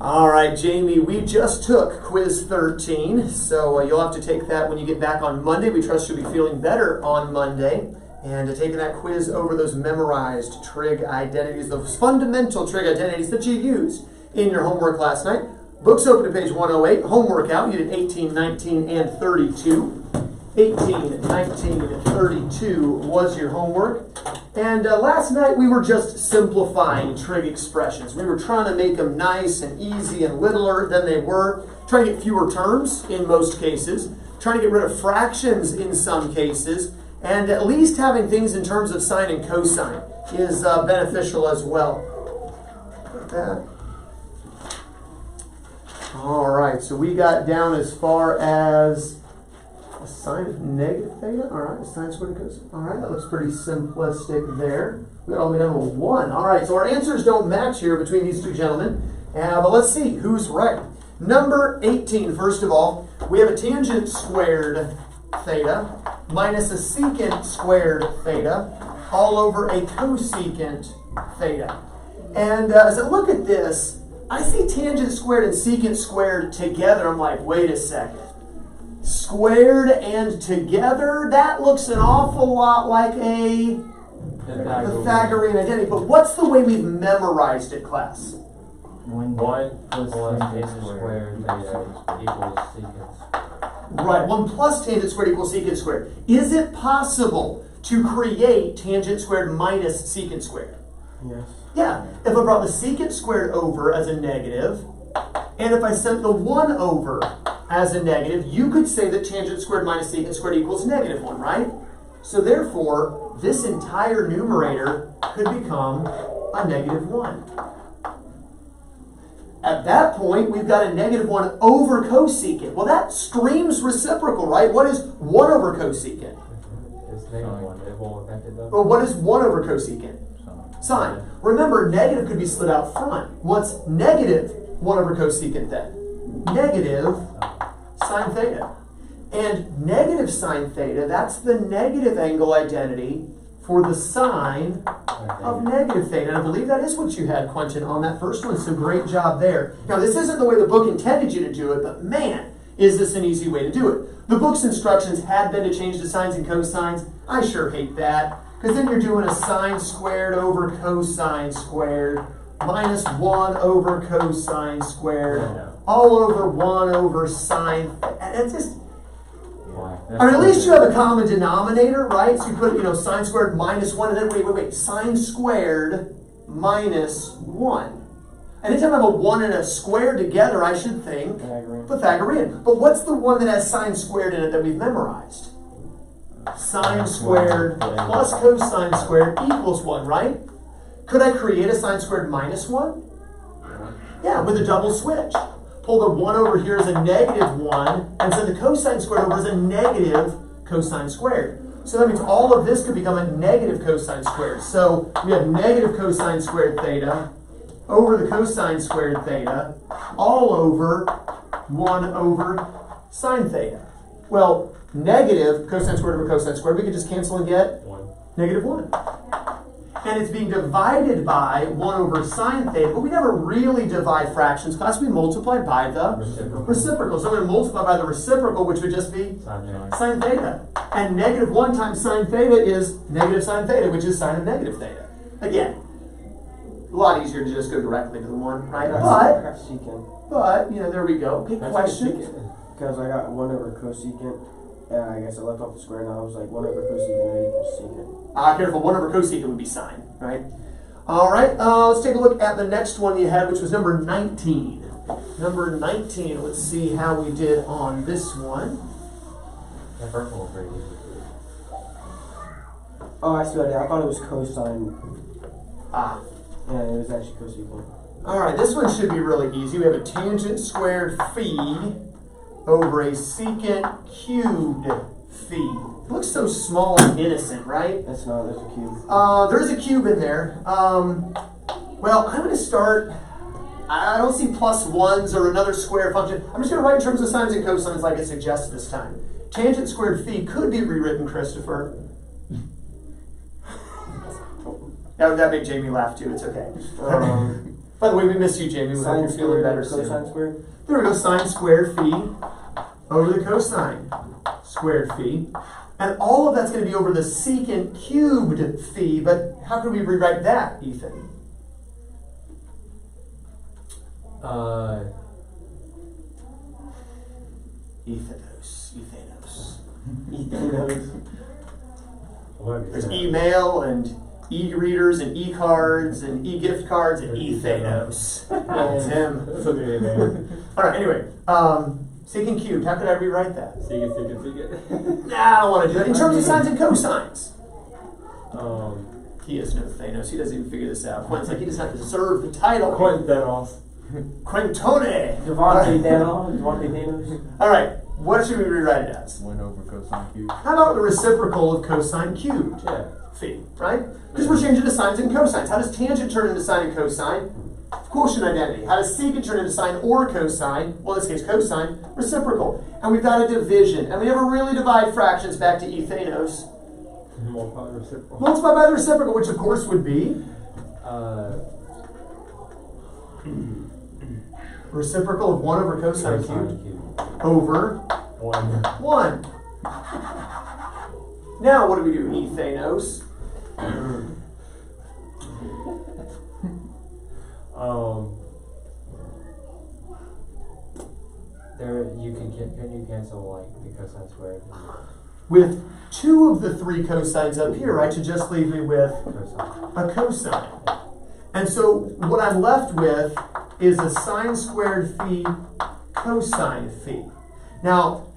All right, Jamie, we just took quiz 13, so you'll have to take that when you get back on Monday. We trust you'll be feeling better on Monday. And taking that quiz over those memorized trig identities, those fundamental trig identities that you used in your homework last night. Books open to page 108. Homework out. You did 18, 19, and 32. 18, 19, and 32 was your homework. And last night we were just simplifying trig expressions. We were trying to make them nice and easy and littler than they were. Trying to get fewer terms in most cases. Trying to get rid of fractions in some cases. And at least having things in terms of sine and cosine is beneficial as well. Like that. All right, so we got down as far as a sine of negative theta. All right, sine squared cosine. All right, that looks pretty simplistic there. We got all the way down to 1. All right, so our answers don't match here between these two gentlemen. But let's see who's right. Number 18, first of all, we have a tangent squared theta minus a secant squared theta all over a cosecant theta. And as I look at this, I see tangent squared and secant squared together. I'm like, wait a second. Squared and together? That looks an awful lot like a Pythagorean identity. But what's the way we've memorized it, class? 1 plus tangent squared theta equals secant. Right, 1 plus tangent squared equals secant squared. Is it possible to create tangent squared minus secant squared? Yes. Yeah, if I brought the secant squared over as a negative, and if I sent the 1 over as a negative, you could say that tangent squared minus secant squared equals negative 1, right? So therefore, this entire numerator could become a negative 1. At that point, we've got a negative 1 over cosecant. Well, that screams reciprocal, right? What is 1 over cosecant? It's negative 1. It won't affect it though. Well, what is 1 over cosecant? Sine. Remember, negative could be split out front. What's negative 1 over cosecant then? Negative sine theta. And negative sine theta, that's the negative angle identity for the sine of negative theta. And I believe that is what you had, Quentin, on that first one. So great job there. Now, this isn't the way the book intended you to do it, but man, is this an easy way to do it. The book's instructions had been to change to sines and cosines. I sure hate that, because then you're doing a sine squared over cosine squared minus 1 over cosine squared all over 1 over sine. And it's just... I mean, at least you have a common denominator, right? So you put, sine squared minus 1, and then wait. Sine squared minus 1. Anytime I have a 1 and a square together, I should think Pythagorean. But what's the one that has sine squared in it that we've memorized? Sine squared plus cosine squared equals 1, right? Could I create a sine squared minus 1? Yeah, with a double switch. Pull the 1 over here as a negative 1, and send the cosine squared over as a negative cosine squared. So that means all of this could become a negative cosine squared. So we have negative cosine squared theta over the cosine squared theta all over 1 over sine theta. Well, negative cosine squared over cosine squared, we could just cancel and get 1. Negative 1. And it's being divided by 1 over sine theta, but we never really divide fractions, class. We multiply by the reciprocal. So we're going to multiply by the reciprocal, which would just be sine theta. And negative 1 times sine theta is negative sine theta, which is sine of negative theta. Again, a lot easier to just go directly to the 1, right? But there we go. Okay, question? Because I got 1 over cosecant, and I guess I left off the square, now I was like 1 over cosecant, that equals secant. Careful, 1 over cosecant would be sine, right? All right, let's take a look at the next one you had, which was number 19. Number 19, let's see how we did on this one. That first one was pretty easy. Oh, I see what I did. I thought it was cosine. Yeah, it was actually cosecant. All right, this one should be really easy. We have a tangent squared phi over a secant cubed phi. It looks so small and innocent, right? That's not, there's a cube. There is a cube in there. Well, I'm going to start, I don't see plus 1s or another square function. I'm just going to write in terms of sines and cosines like it suggests this time. Tangent squared phi could be rewritten, Christopher. That made Jamie laugh too, it's okay. By the way, we miss you, Jamie. We hope Sine you're feeling squared better over soon. cosine squared. There we go, sine squared phi over the cosine squared phi. And all of that's going to be over the secant cubed phi, but how can we rewrite that, Ethan? Ethanos. There's email and e-readers and e-cards and e-gift cards and e-thanos. That's him. That's a good name. Alright, anyway. Secant cubed, how could I rewrite that? Secant. Nah, I don't want to do that. In terms of sines and cosines. He has no Thanos. He doesn't even figure this out. Quinn's like, he does not deserve the title. Thanos. Quintone. Devontae Thanos. Alright, what should we rewrite it as? 1 over cosine cubed. How about the reciprocal of cosine cubed? Yeah. Phi, right? Because we're changing to sines and cosines. How does tangent turn into sine and cosine? Quotient identity. How does secant turn into sine or cosine? Well, in this case, cosine. Reciprocal. And we've got a division. And we never really divide fractions back to Ethanos. Multiply the reciprocal. Multiply by the reciprocal, which of course would be reciprocal of 1 over cosine cubed over 1. Now, what do we do? Ethanos. There can you cancel like the cosine squared? With 2 of the 3 cosines up here, I should just leave me with Cosine. a cosine. And so what I'm left with is a sine squared phi cosine phi. Now,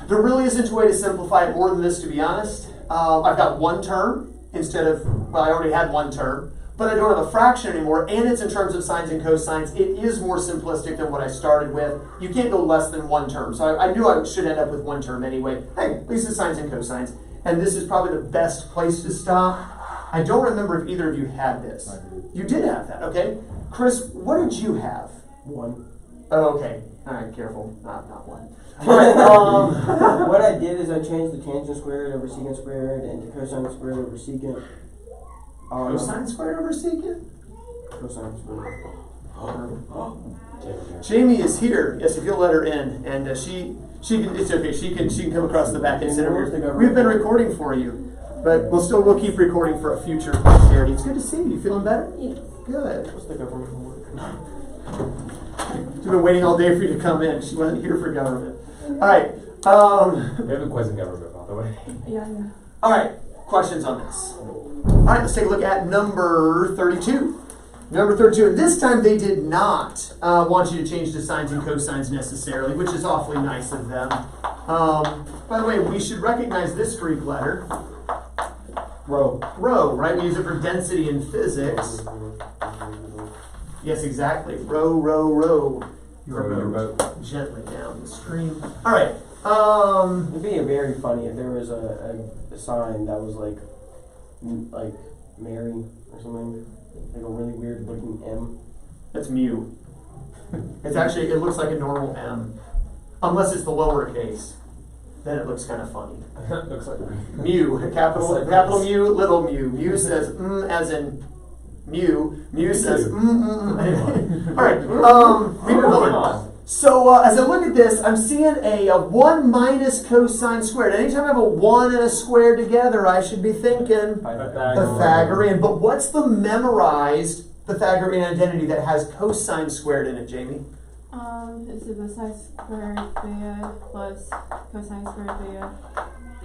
there really isn't a way to simplify it more than this, to be honest. I've got one term instead of, well, I already had one term, but I don't have a fraction anymore, and it's in terms of sines and cosines. It is more simplistic than what I started with. You can't go less than one term, so I knew I should end up with one term anyway. Hey, at least it's sines and cosines, and this is probably the best place to stop. I don't remember if either of you had this. I did. You did have that, okay. Chris, what did you have? 1. Oh, okay. All right, careful. Not 1. All right, What I did is I changed the tangent squared over secant squared into cosine squared over secant. cosine squared over secant? Cosine squared. Jamie is here. Yes, if you'll let her in, and she can. It's okay. She can come across the back and sit over here. We've been recording for you, but we'll keep recording for a future posterity. It's good to see you. You feeling better? Yes. Good. What's the government homework? She's been waiting all day for you to come in. She wasn't here for government. All right. We have a quiz in government, by the way. Yeah. All right. Questions on this? All right. Let's take a look at number 32. Number 32, and this time they did not want you to change to sines and cosines necessarily, which is awfully nice of them. By the way, we should recognize this Greek letter. Rho. Rho, right? We use it for density in physics. Yes, exactly. Rho. Row your boat. Gently down the stream. All right. It'd be very funny if there was a sign that was like Mary or something. Like a really weird looking M. That's mu. It's actually, it looks like a normal M. Unless it's the lowercase. Then it looks kind of funny. Looks like Mu, capital mu, little mu. Mu says as in mu. Mu says Anyway. All right. Leave it alone. So as I look at this, I'm seeing a 1 minus cosine squared. Anytime I have a 1 and a square together, I should be thinking Pythagorean. But what's the memorized Pythagorean identity that has cosine squared in it, Jamie? Is it the sine squared theta plus cosine squared theta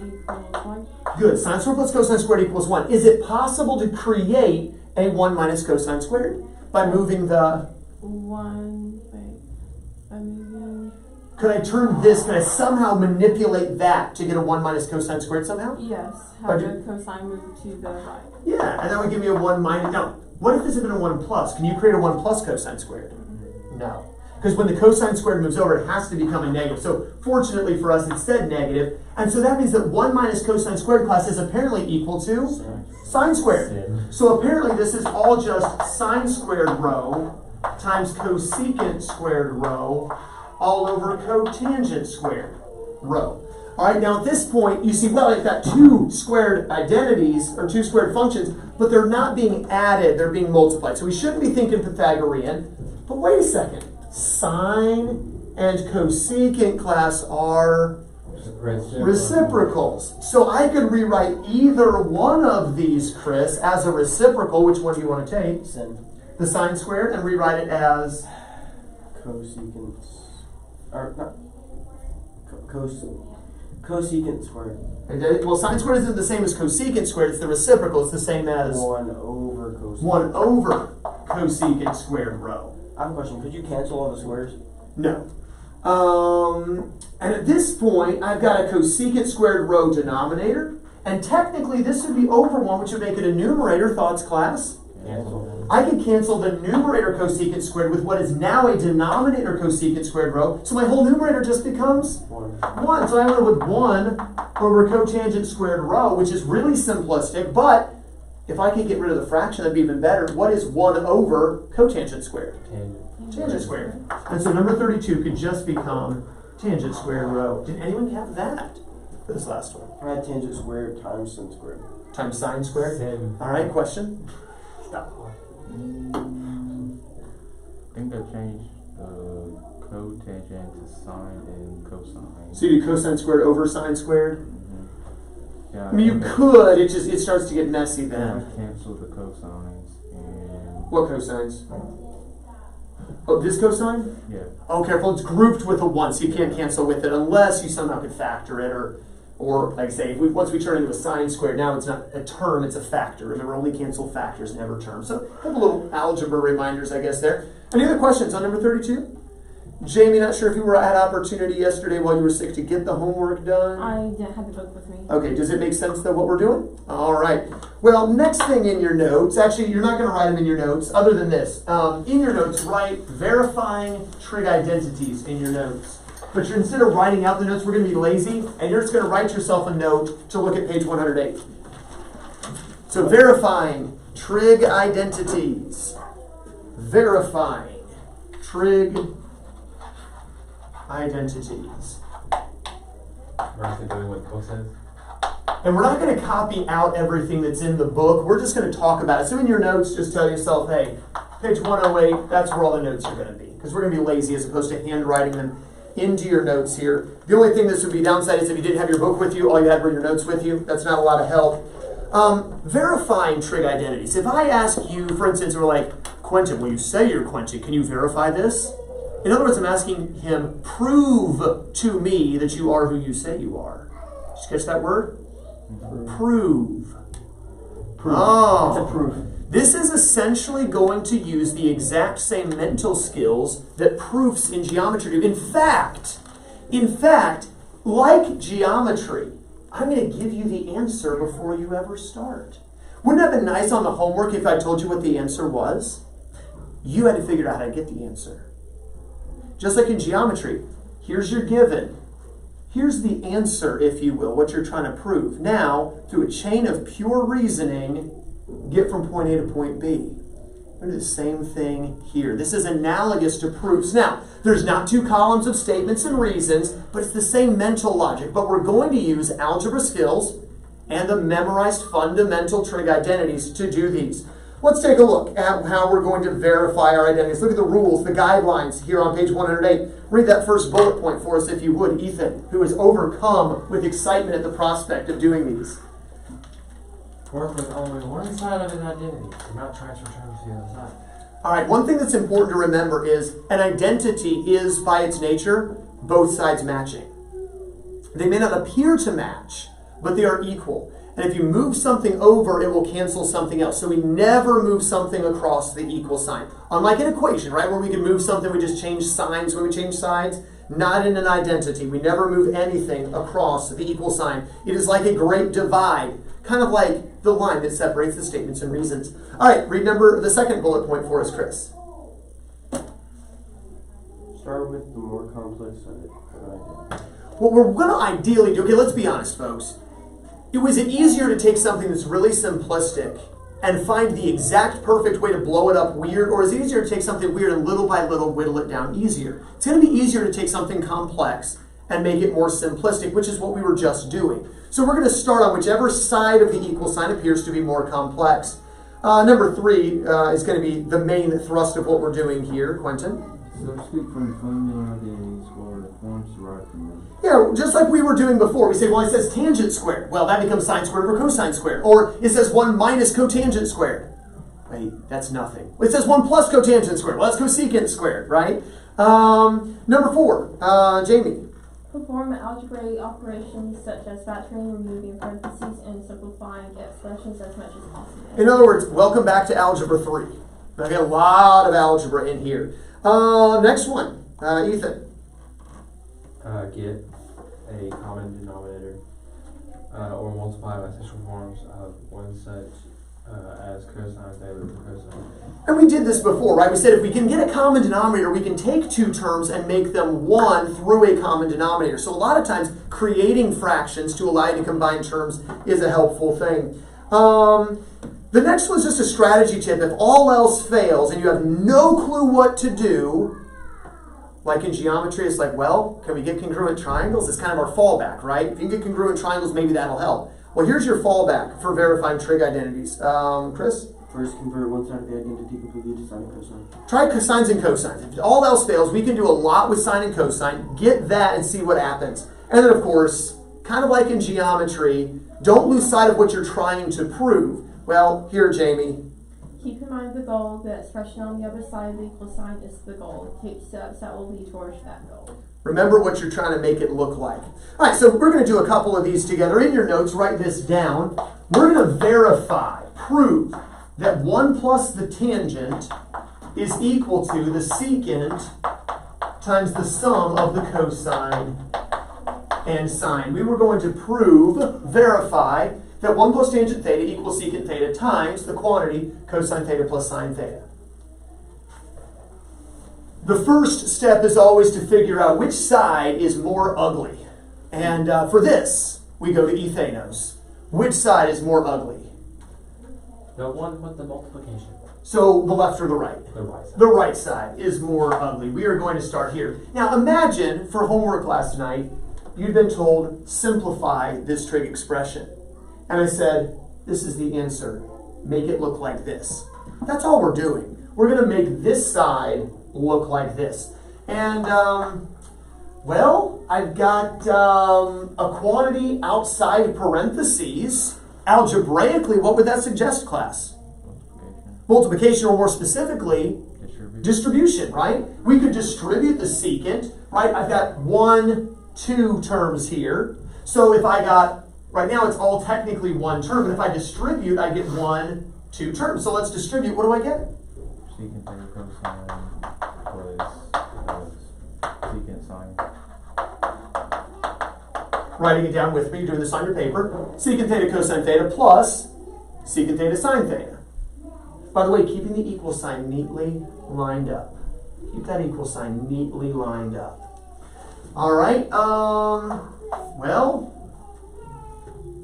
equals 1? Good. Sine squared plus cosine squared equals 1. Is it possible to create a 1 minus cosine squared by moving the... 1, wait, by moving... Could I turn this, can I somehow manipulate that to get a 1 minus cosine squared somehow? Yes, have the cosine move to the right. Yeah, and that would give me a 1 minus... Now, what if this had been a 1 plus? Can you create a 1 plus cosine squared? No. Because when the cosine squared moves over, it has to become a negative. So fortunately for us, it said negative. And so that means that 1 minus cosine squared class is apparently equal to sine squared. So apparently this is all just sine squared rho times cosecant squared rho all over cotangent squared rho. All right, now at this point, you see, well, I've got two squared identities, or two squared functions, but they're not being added, they're being multiplied. So we shouldn't be thinking Pythagorean. But wait a second. Sine and cosecant class are reciprocals. So I could rewrite either one of these, Chris, as a reciprocal. Which one do you want to take? Sin. The sine squared, and rewrite it as Cosecant. Or not. Cosecant squared. well, sine squared isn't the same as cosecant squared. It's the reciprocal. It's the same as 1 over cosecant. 1 over cosecant squared rho. I have a question. Could you cancel all the squares? No. And at this point, I've got a cosecant squared rho denominator. And technically, this would be over 1, which would make it a numerator. Thoughts, class? Cancel. I can cancel the numerator cosecant squared with what is now a denominator cosecant squared rho. So my whole numerator just becomes 1. So I end up with 1 over cotangent squared rho, which is really simplistic. But if I could get rid of the fraction, that'd be even better. What is 1 over cotangent squared? Tangent squared. And so number 32 could just become tangent squared rho. Did anyone have that for this last one? I had tangent squared times sin squared. Times sine squared? Sin. All right, question? Stop. I think I changed cotangent to sine and cosine. So you do cosine squared over sine squared? Yeah, I mean, you could. It starts to get messy then then. I canceled the cosines and What cosines? Oh, this cosine? yeah. Oh, careful. It's grouped with a 1, so you can't cancel with it unless you somehow could factor it, or like I say, once we turn it into a sine squared, now it's not a term, it's a factor. Remember, only cancel factors, never terms. So a couple little algebra reminders, I guess, there. Any other questions on number 32? Jamie, not sure if you had opportunity yesterday while you were sick to get the homework done. I didn't have the book with me. Okay, does it make sense though what we're doing? All right. Well, next thing in your notes, actually you're not going to write them in your notes other than this. In your notes, write verifying trig identities in your notes. But instead of writing out the notes, we're going to be lazy, and you're just going to write yourself a note to look at page 108. So verifying trig identities. Verifying trig identities. We're actually doing what the book says. And we're not going to copy out everything that's in the book. We're just going to talk about it. So in your notes, just tell yourself, hey, page 108, that's where all the notes are going to be. Because we're going to be lazy as opposed to handwriting them into your notes here. The only thing this would be downside is if you didn't have your book with you, all you had were your notes with you. That's not a lot of help. Verifying trig identities. If I ask you, for instance, we're like, Quentin, well, you say you're Quentin. Can you verify this? In other words, I'm asking him, prove to me that you are who you say you are. Did you catch that word? Prove. Oh. It's a proof. This is essentially going to use the exact same mental skills that proofs in geometry do. In fact, like geometry, I'm going to give you the answer before you ever start. Wouldn't it have been nice on the homework if I told you what the answer was? You had to figure out how to get the answer. Just like in geometry, here's your given. Here's the answer, if you will, what you're trying to prove. Now, through a chain of pure reasoning, get from point A to point B. We're going to do the same thing here. This is analogous to proofs. Now, there's not two columns of statements and reasons, but it's the same mental logic. But we're going to use algebra skills and the memorized fundamental trig identities to do these. Let's take a look at how we're going to verify our identities. Look at the rules, the guidelines here on page 108. Read that first bullet point for us, if you would, Ethan, who is overcome with excitement at the prospect of doing these. Work with only one side of an identity. Do not transfer terms to the other side. All right, one thing that's important to remember is an identity is, by its nature, both sides matching. They may not appear to match, but they are equal. And if you move something over, it will cancel something else. So we never move something across the equal sign. Unlike an equation, right, where we can move something, we just change signs when we change sides. Not in an identity. We never move anything across the equal sign. It is like a great divide, kind of like the line that separates the statements and reasons. All right, read the second bullet point for us, Chris. Start with the more complex side. What we're going to ideally do, okay, let's be honest, folks. Was it easier to take something that's really simplistic and find the exact perfect way to blow it up weird, or is it easier to take something weird and little by little whittle it down easier? It's going to be easier to take something complex and make it more simplistic, which is what we were just doing. So we're going to start on whichever side of the equal sign appears to be more complex. Number 3 is going to be the main thrust of what we're doing here. Quentin? Substitute from fundamental identities or the forms derived from them. Yeah, just like we were doing before. We say, well, it says tangent squared. Well, that becomes sine squared over cosine squared. Or it says 1 minus cotangent squared. Wait, that's nothing. It says 1 plus cotangent squared. Well, that's cosecant squared, right? Number 4, Jamie. Perform algebraic operations such as factoring, removing parentheses, and simplifying expressions as much as possible. In other words, welcome back to Algebra 3. I got a lot of algebra in here. Next one, Ethan. Get a common denominator or multiply by special forms of one such as cosine theta over cosine theta. And we did this before, right? We said if we can get a common denominator, we can take 2 terms and make them 1 through a common denominator. So a lot of times, creating fractions to allow you to combine terms is a helpful thing. The next one is just a strategy tip. If all else fails and you have no clue what to do, like in geometry, it's like, well, can we get congruent triangles? It's kind of our fallback, right? If you can get congruent triangles, maybe that'll help. Well, here's your fallback for verifying trig identities. Chris? First, convert one side of the identity completely to sine and cosine. Try cosines and cosines. If all else fails, we can do a lot with sine and cosine. Get that and see what happens. And then, of course, kind of like in geometry, don't lose sight of what you're trying to prove. Well, here, Jamie. Keep in mind the goal. The expression on the other side of the equal sign is the goal. Take steps that will lead towards that goal. Remember what you're trying to make it look like. All right, so we're going to do a couple of these together. In your notes, write this down. We're going to verify, prove that 1 plus the tangent is equal to the secant times the sum of the cosine and sine. We were going to prove, verify, that 1 plus tangent theta equals secant theta times the quantity cosine theta plus sine theta. The first step is always to figure out which side is more ugly. And for this, we go to ethanos. Which side is more ugly? The one with the multiplication. So the left or the right? The right side. The right side is more ugly. We are going to start here. Now imagine for homework last night, you'd been told, simplify this trig expression. And I said, this is the answer. Make it look like this. That's all we're doing. We're going to make this side look like this. And, well, I've got a quantity outside parentheses. Algebraically, what would that suggest, class? Multiplication, or more specifically, distribution, right? We could distribute the secant, right? I've got 1, 2 terms here. So if I got, right now it's all technically 1 term, but if I distribute, I get 1, 2 terms. So let's distribute. What do I get? Secant theta cosine plus secant sine. Writing it down with me, you're doing this on your paper. Secant theta cosine theta plus secant theta sine theta. By the way, keeping the equal sign neatly lined up. Keep that equal sign neatly lined up. All right, well,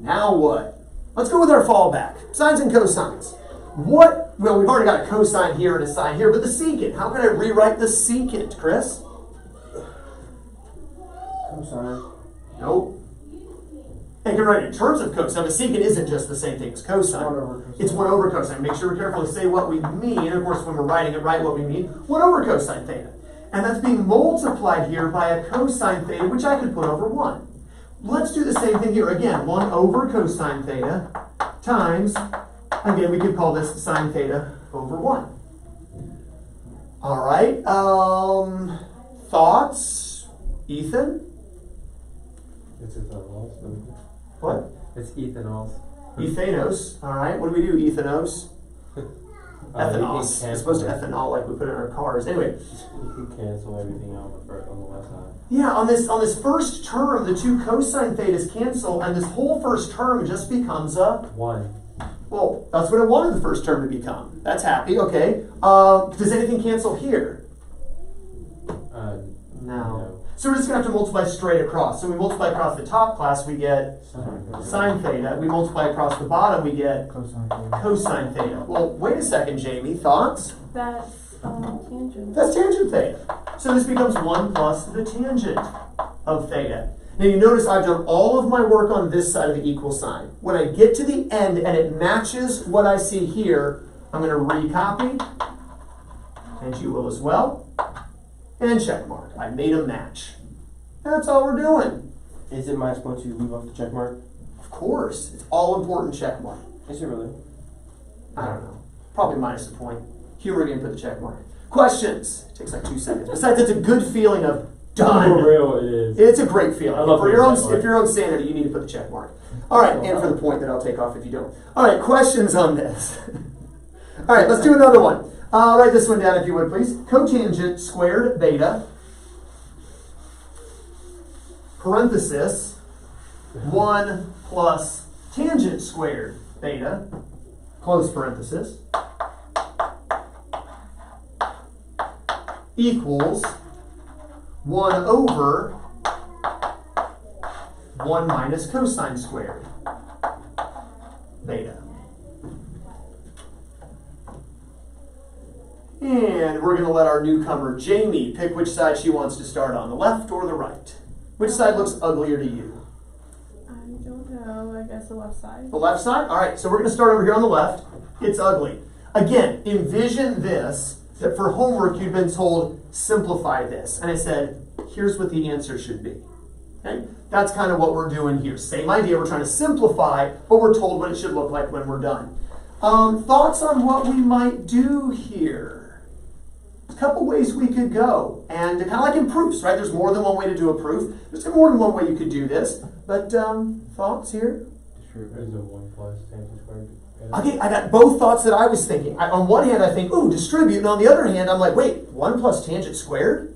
now what? Let's go with our fallback. Sines and cosines. What, well, we've already got a cosine here and a sine here, but the secant. How can I rewrite the secant, Chris? Cosine. Nope. I can write it in terms of cosine, but secant isn't just the same thing as cosine. 1 over cosine. It's 1 over cosine. Make sure we're careful to say what we mean. Of course, when we're writing it, write what we mean. 1 over cosine theta. And that's being multiplied here by a cosine theta, which I could put over 1. Let's do the same thing here. Again, 1 over cosine theta times, again, we could call this sine theta over 1. All right. Thoughts? Ethan? It's ethanol. What? It's ethanol. Ethanos. All right. What do we do, ethanos? Ethanos. It's supposed to ethanol like we put in our cars. Anyway. You can cancel everything out on the left side. Yeah, on this first term, the 2 cosine thetas cancel, and this whole first term just becomes a 1. Well, that's what I wanted the first term to become. That's happy. Okay. Does anything cancel here? No. So we're just going to have to multiply straight across. So we multiply across the top class, we get sine theta. We multiply across the bottom, we get cosine theta. Well, wait a second, Jamie. Thoughts? That's tangent. That's tangent theta. So this becomes 1 plus the tangent of theta. Now you notice I've done all of my work on this side of the equal sign. When I get to the end and it matches what I see here, I'm going to recopy, and you will as well, and check mark. I made a match. That's all we're doing. Is it minus once you leave off the check mark? Of course, it's all important check mark. Is it really? I don't know. Probably minus a point. Humor didn't put the check mark. Questions? It takes like 2 seconds. Besides, it's a good feeling of done. For real, it is. It's a great feeling. I love For the your own, check mark. if your own sanity, you need to put the check mark. All right, and for the point that I'll take off if you don't. All right, questions on this? All right, let's do another one. Write this one down if you would, please. Cotangent squared beta, parenthesis, 1 plus tangent squared beta, close parenthesis, equals 1 over 1 minus cosine squared beta. And we're going to let our newcomer Jamie pick which side she wants to start on, the left or the right. Which side looks uglier to you? I don't know. I guess the left side. The left side? All right, so we're going to start over here on the left. It's ugly. Again, envision this, that for homework you've been told, simplify this. And I said, here's what the answer should be. Okay? That's kind of what we're doing here. Same idea, we're trying to simplify, but we're told what it should look like when we're done. Thoughts on what we might do here? There's a couple ways we could go. And kind of like in proofs, right? There's more than one way to do a proof. There's more than one way you could do this. But thoughts here? Is it 1 plus tangent squared? Okay, I got both thoughts that I was thinking. On one hand, I think, ooh, distribute. And on the other hand, I'm like, wait, 1 plus tangent squared?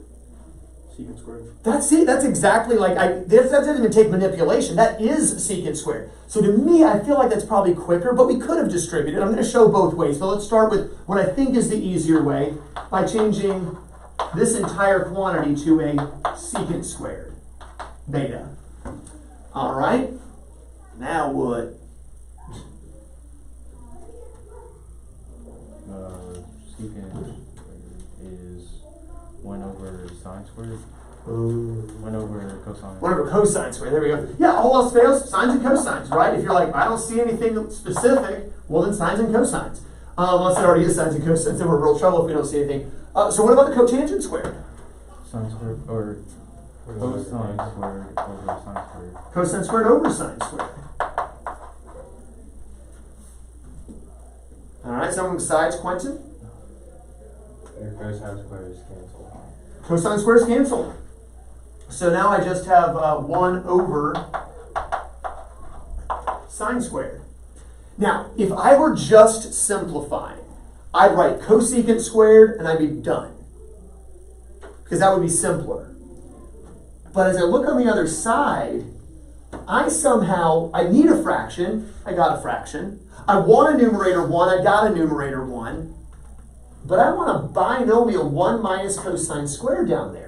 Secant squared. That's exactly like, that doesn't even take manipulation. That is secant squared. So to me, I feel like that's probably quicker, but we could have distributed. I'm going to show both ways. So let's start with what I think is the easier way by changing this entire quantity to a secant squared beta. All right. Now what? Secant is 1 over sine squared. Ooh. 1 over cosine. 1 over cosine squared. There we go. Yeah, all else fails, sines and cosines, right? If you're like, I don't see anything specific, well then sines and cosines. Unless it already is sines and cosines, then we're in real trouble if we don't see anything. So what about the cotangent squared? Sine squared or cosine squared over sine squared. Cosine squared over sine squared. All right, someone besides Quentin? Your cosine squared is canceled. Cosine squares cancel. So now I just have 1 over sine squared. Now, if I were just simplifying, I'd write cosecant squared and I'd be done. Because that would be simpler. But as I look on the other side, I need a fraction. I got a fraction. I want a numerator 1. I got a numerator 1. But I want a binomial 1 minus cosine squared down there.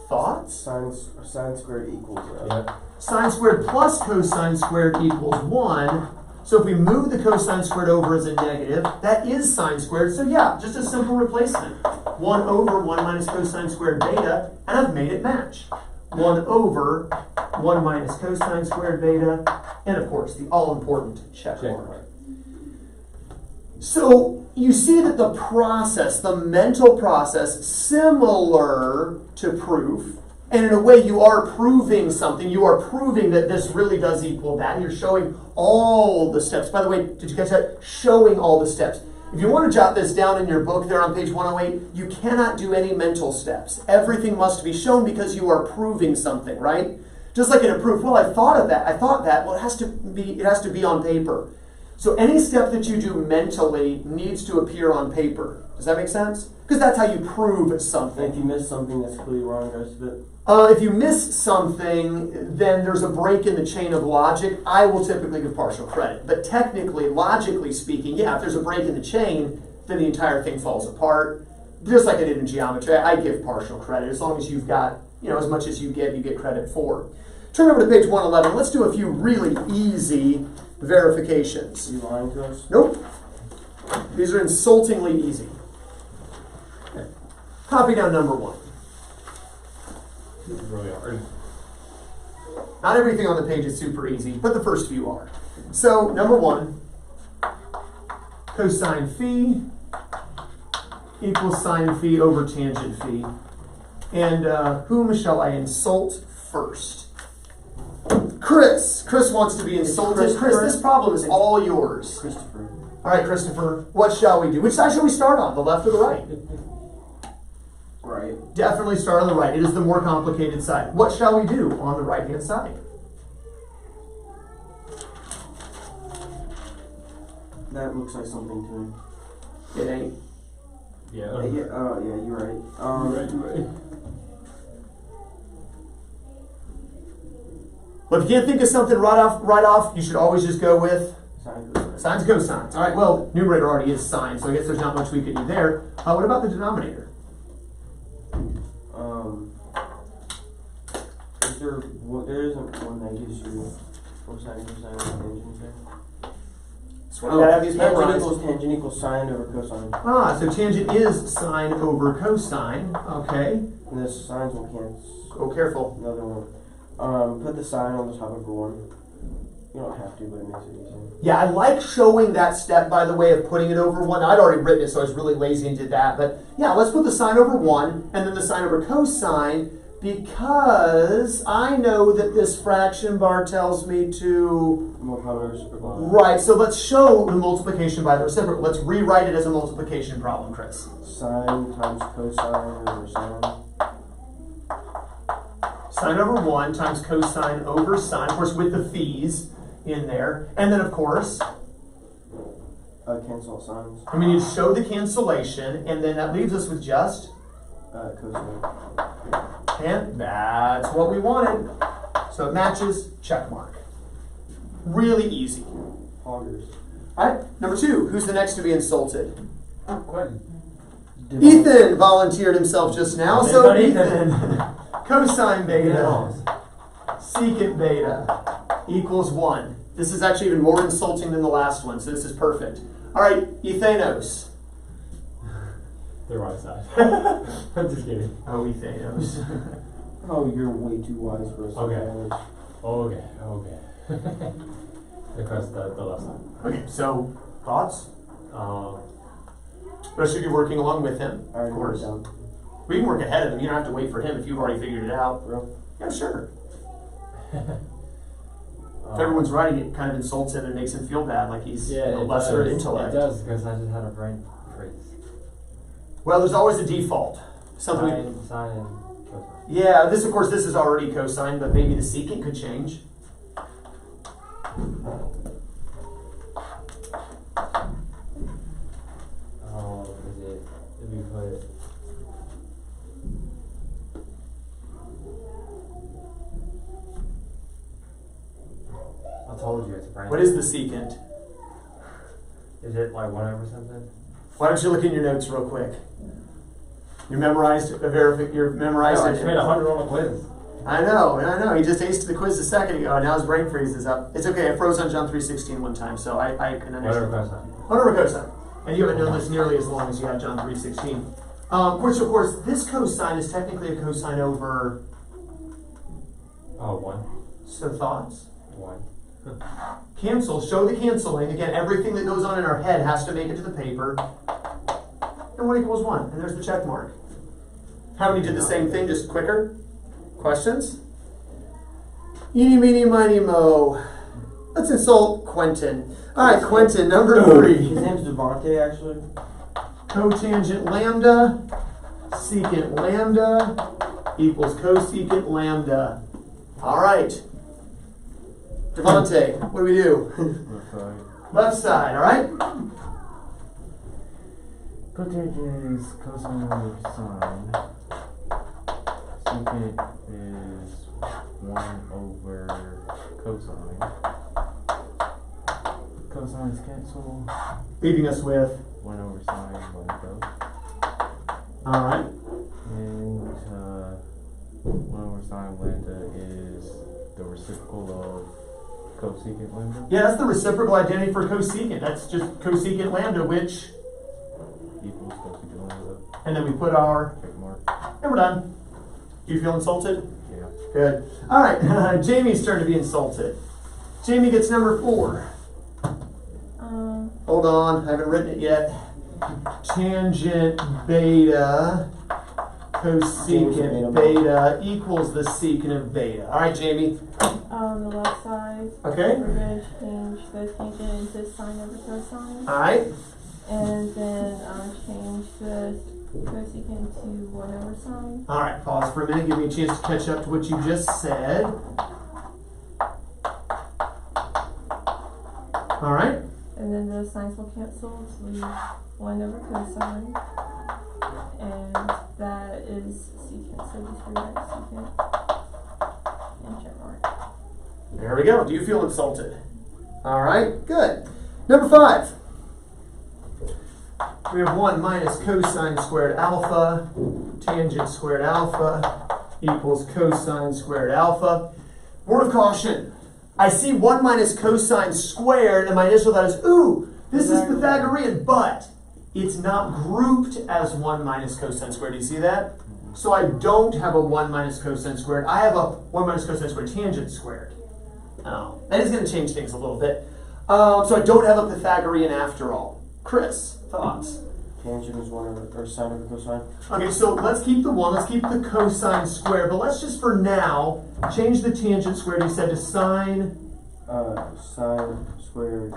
Thoughts? Sine squared equals Sine squared plus cosine squared equals 1. So if we move the cosine squared over as a negative, that is sine squared. So yeah, just a simple replacement. 1 over 1 minus cosine squared beta, and I've made it match. 1 over 1 minus cosine squared beta, and of course the all-important check mark. So you see that the process, the mental process, similar to proof, and in a way you are proving something. You are proving that this really does equal that, and you're showing all the steps. By the way, did you catch that? Showing all the steps. If you want to jot this down in your book there on page 108, you cannot do any mental steps. Everything must be shown because you are proving something, right? Just like in a proof, well, I thought of that. I thought that. Well, it has to be on paper. So any step that you do mentally needs to appear on paper. Does that make sense? Because that's how you prove something. And if you miss something that's clearly wrong, the rest of it. If you miss something, then there's a break in the chain of logic. I will typically give partial credit. But technically, logically speaking, yeah, if there's a break in the chain, then the entire thing falls apart. Just like I did in geometry, I give partial credit. As long as you've got, as much as you get credit for. Turn over to page 111. Let's do a few really easy verifications. Are you lying to us? Nope. These are insultingly easy. Okay. Copy down number 1. This is really hard. Not everything on the page is super easy, but the first few are. So, number 1, cosine phi equals sine phi over tangent phi. And whom shall I insult first? Chris. Chris wants to be insulted. Chris, this problem is all yours. Christopher. All right, Christopher, what shall we do? Which side shall we start on, the left or the right? Right. Definitely start on the right. It is the more complicated side. What shall we do on the right-hand side? That looks like something to me. It ain't. Yeah. Yeah, you're right. You're right. Well, if you can't think of something right off, you should always just go with sines, cosines. All right, well, numerator already is sine, so I guess there's not much we could do there. What about the denominator? There isn't one that gives you cosine, tangent there. So we gotta have these Tangent memorized. equals tangent equals sine over cosine. So tangent is sine over cosine. Okay. And the sines will cancel. Oh, careful. Another one. Put the sine on the top of one. You don't have to, but it makes it easy. Yeah, I like showing that step, by the way, of putting it over 1. I'd already written it, so I was really lazy and did that. But yeah, let's put the sine over 1 and then the sine over cosine, because I know that this fraction bar tells me to... Multiply by reciprocal. Right, so let's show the multiplication by the reciprocal. Let's rewrite it as a multiplication problem, Chris. Sine times cosine over sine. Sine over 1 times cosine over sine, of course, with the phis in there. And then, of course, Cancel sines. and we need to show the cancellation, and then that leaves us with just... Cosine. And that's what we wanted. So it matches, check mark. Really easy. Poggers. All right, number 2. Who's the next to be insulted? Quentin. Ethan volunteered himself just now. Well, So then, Ethan, cosine beta, Yeah. secant beta equals 1. This is actually even more insulting than the last one, so this is perfect. All right, Ethanos. The right side. I'm just kidding. Oh, Ethanos. Oh, you're way too wise for us. Okay. Okay. Because the left side. Okay, so thoughts? But I should be working along with him, I already of wrote course. it down. We can work ahead of him. You don't have to wait for him if you've already figured it out. Real? Yeah, sure. If everyone's writing, it kind of insults him and makes him feel bad, like he's a lesser intellect. It does, because I just had a brain freeze. Well, there's always a default. Something. Sine and cosine. Yeah, this, of course, this is already cosine, but maybe the secant could change. Is it, if we put... I told you it's a brain. What is the secant? Is it like 1 over something? Why don't you look in your notes real quick? You memorized you're memorized I it. just made 100 on the quiz. I know. He just aced the quiz a second ago, and now his brain freezes up. It's okay. I froze on John 3:16 one time, so I can understand. Whatever cosine. Whatever cosine. And you haven't known this nearly as long as you have John 3:16. Which, of course, this cosine is technically a cosine over... Oh, 1. So thoughts? 1. Cancel. Show the canceling. Again, everything that goes on in our head has to make it to the paper. And 1 equals 1. And there's the check mark. How many did the same thing, just quicker? Questions? Eeny, meeny, miny, mo. Let's insult Quentin. All right, Quentin, number 3. His name's Devontae, actually. Cotangent lambda, secant lambda equals cosecant lambda. All right. Devontae, what do we do? Left side. Left side, all right? Cotangent is cosine over sine. Secant is 1 over cosine. Cosines cancel. Leaving us with, 1 over sine lambda. all right. And 1 over sine lambda is the reciprocal of cosecant lambda. Yeah, that's the reciprocal identity for cosecant. That's just cosecant lambda, which, Equals cosecant lambda. and then we put our, Check mark. and we're done. Do you feel insulted? Yeah. Good. All right, Jamie's turn to be insulted. Jamie gets number 4. Hold on, I haven't written it yet. Tangent beta cosecant beta equals the secant of beta. All right, Jamie. The left side. Okay. We're going to change the tangent into sine over cosine. All right. And then change the cosecant to 1 over sine. All right, pause for a minute. Give me a chance to catch up to what you just said. All right. And then the sines will cancel to leave 1 over cosine. And that is secant, so just rewrite secant and check mark. There we go. Do you feel insulted? All right, good. Number 5. We have 1 minus cosine squared alpha, tangent squared alpha equals cosine squared alpha. Word of caution. I see 1 minus cosine squared, and my initial thought is, ooh, this is Pythagorean, but it's not grouped as 1 minus cosine squared. Do you see that? So I don't have a 1 minus cosine squared. I have a 1 minus cosine squared tangent squared. Oh, that is going to change things a little bit. So I don't have a Pythagorean after all. Chris, thoughts? Tangent is 1 over, or sine over cosine. Okay, so let's keep the 1, let's keep the cosine squared, but let's just for now change the tangent squared, you said, to sine. Sine squared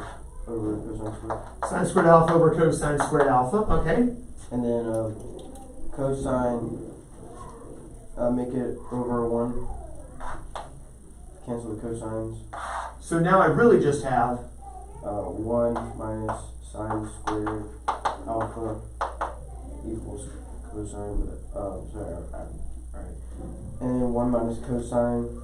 over cosine squared. Sine squared alpha over cosine squared alpha, okay. And then cosine, make it over 1. Cancel the cosines. So now I really just have 1 minus sine squared alpha equals cosine with alright. And then 1 minus cosine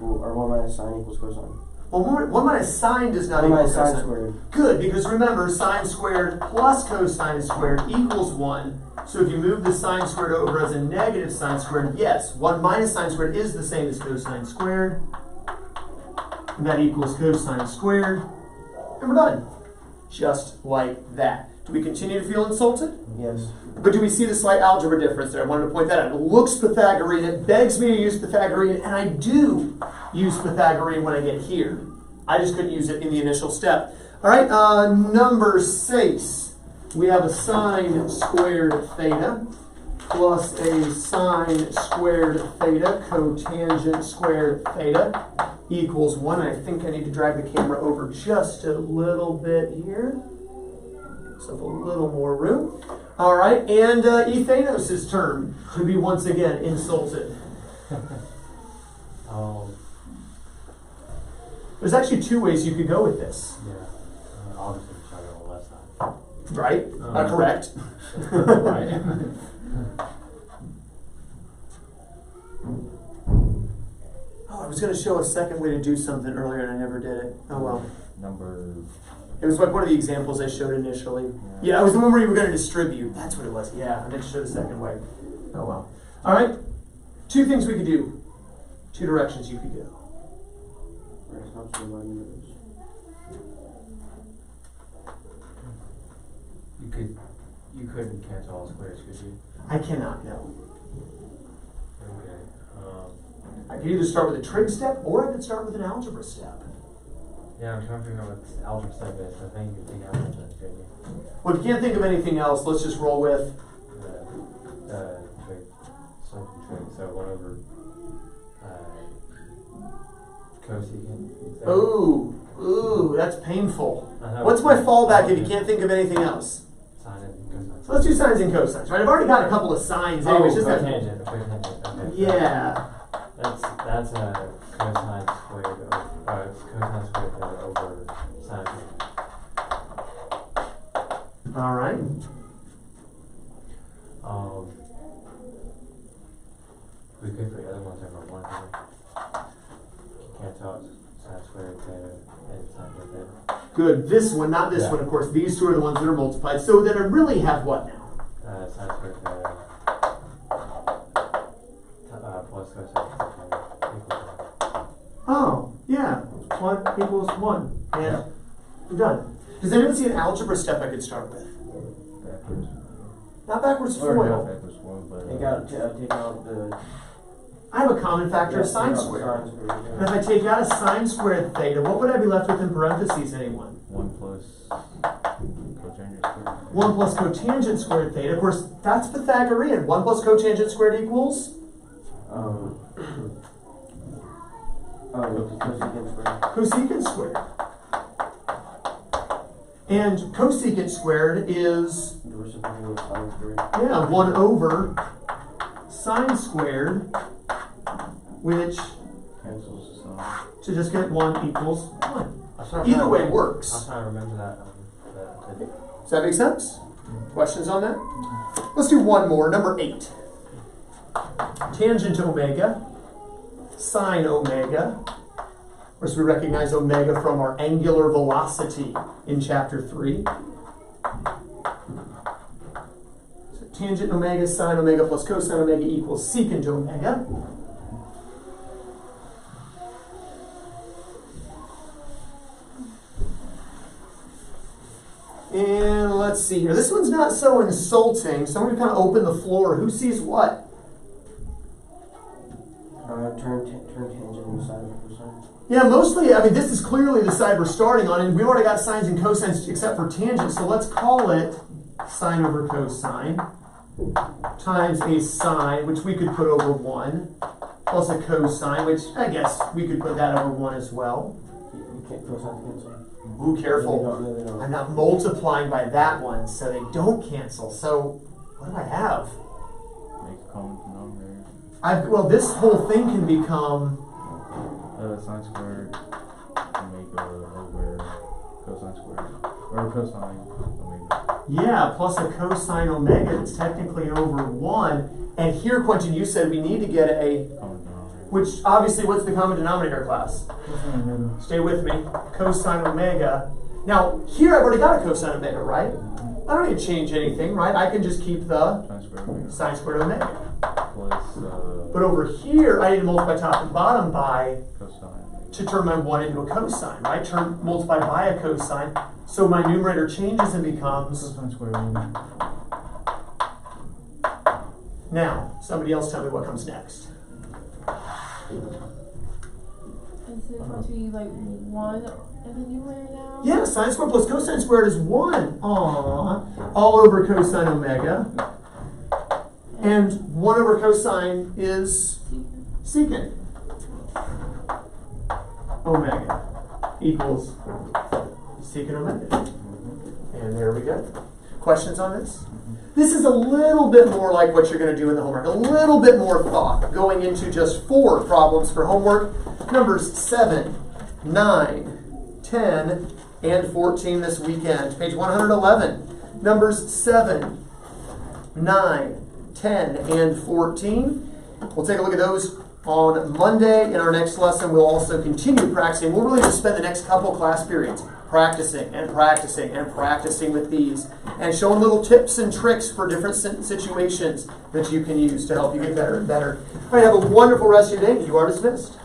or 1 minus sine equals cosine. Well, 1 minus sine does not 1 equal minus cosine. sine squared. Good, because remember, sine squared plus cosine squared equals 1. So if you move the sine squared over as a negative sine squared, yes, 1 minus sine squared is the same as cosine squared. And that equals cosine squared. And we're done. Just like that. Do we continue to feel insulted? Yes. But do we see the slight algebra difference there? I wanted to point that out. It looks Pythagorean. It begs me to use Pythagorean, and I do use Pythagorean when I get here. I just couldn't use it in the initial step. All right, number 6. We have a sine squared theta plus a sine squared theta cotangent squared theta equals 1. And I think I need to drag the camera over just a little bit here. So a little more room. All right, and Ethanos' turn to be once again insulted. There's actually 2 ways you could go with this. Yeah. Obviously, try to go on the left side. Right? Correct. Right. Oh, I was going to show a second way to do something earlier and I never did it. Oh well. It was like one of the examples I showed initially. Yeah, it was the one where you were going to distribute. That's what it was. Yeah, I meant to show the second way. Oh well. All right. 2 things we could do. 2 directions you could go. You couldn't cancel all squares, could you? I cannot, no. Okay. I could either start with a trig step or I could start with an algebra step. Yeah, I'm trying to figure out what the algebra step is. I think you think algebra step, couldn't you? Well, if you can't think of anything else, let's just roll with The trig. Something trig. So 1 over cosecant. Ooh, that's painful. What's my fallback if you can't think of anything else? Sine and cosine. So let's do sines and cosines, right? I've already got a couple of sines anyway. Cotangent. Okay. Yeah. That's a cosine squared over cosine squared over sine. All right. We could for the other ones over 1 here. Can't tell it's sine squared theta and sine theta. Good. This one, not this one, of course. These 2 are the ones that are multiplied. So then I really have what now? Sine squared theta plus cosine theta equals 1. Oh, yeah. 1 equals 1. And we're done. Does anyone see an algebra step I could start with? Backwards. Not backwards Or foil. not backwards one, but Take out the I have a common factor of sine squared. And if I take out a sine squared theta, what would I be left with in parentheses, anyone? 1 plus cotangent squared. 1 plus cotangent squared theta. Of course, that's Pythagorean. 1 plus cotangent squared equals? Cosecant squared. Cosecant squared. And cosecant squared is, The reciprocal of sine squared. yeah, 1 over sine squared, which, Cancels the sign. to just get 1 equals 1. I was trying Either to- way I was works. trying to remember that. Does that make sense? Questions on that? Let's do one more, number 8. Tangent omega, sine omega. Of course, we recognize omega from our angular velocity in chapter 3. So tangent omega, sine omega plus cosine omega equals secant omega. And let's see here. This one's not so insulting, so I'm going to kind of open the floor. Who sees what? Turn tangent on the side of a cosine. Yeah, mostly, I mean, this is clearly the side we're starting on, and we've already got sines and cosines except for tangents, so let's call it sine over cosine times a sine, which we could put over 1, plus a cosine, which I guess we could put that over 1 as well. You can't cosine cancel. Ooh, careful. No, they don't. I'm not multiplying by that one, so they don't cancel. So, what do I have? Make a common denominator. Well, this whole thing can become, Sine squared omega over cosine squared. Or cosine omega. yeah, plus a cosine omega that's technically over 1. And here, Quentin, you said we need to get a, Common denominator. which obviously, what's the common denominator, class? Stay with me. Cosine omega. Now, here I've already got a cosine omega, right? I don't need to change anything, right? I can just keep the Sine squared omega. sine squared omega. Plus But over here, I need to multiply top and bottom by cosine. to turn my 1 into a cosine, right? Multiply by a cosine. So my numerator changes and becomes. Cosine squared omega. Now, somebody else tell me what comes next. Is it going to be like 1 in the numerator now? Yeah, sine squared plus cosine squared is 1. Aww. All over cosine omega. And 1 over cosine is secant omega equals secant omega. And there we go. Questions on this? This is a little bit more like what you're going to do in the homework. A little bit more thought going into just 4 problems for homework. Numbers 7, 9, 10, and 14 this weekend. Page 111. Numbers 7, 9, 10, and 14. We'll take a look at those on Monday. In our next lesson, we'll also continue practicing. We'll really just spend the next couple class periods practicing and practicing and practicing with these and showing little tips and tricks for different situations that you can use to help you get better and better. All right, have a wonderful rest of your day. You are dismissed.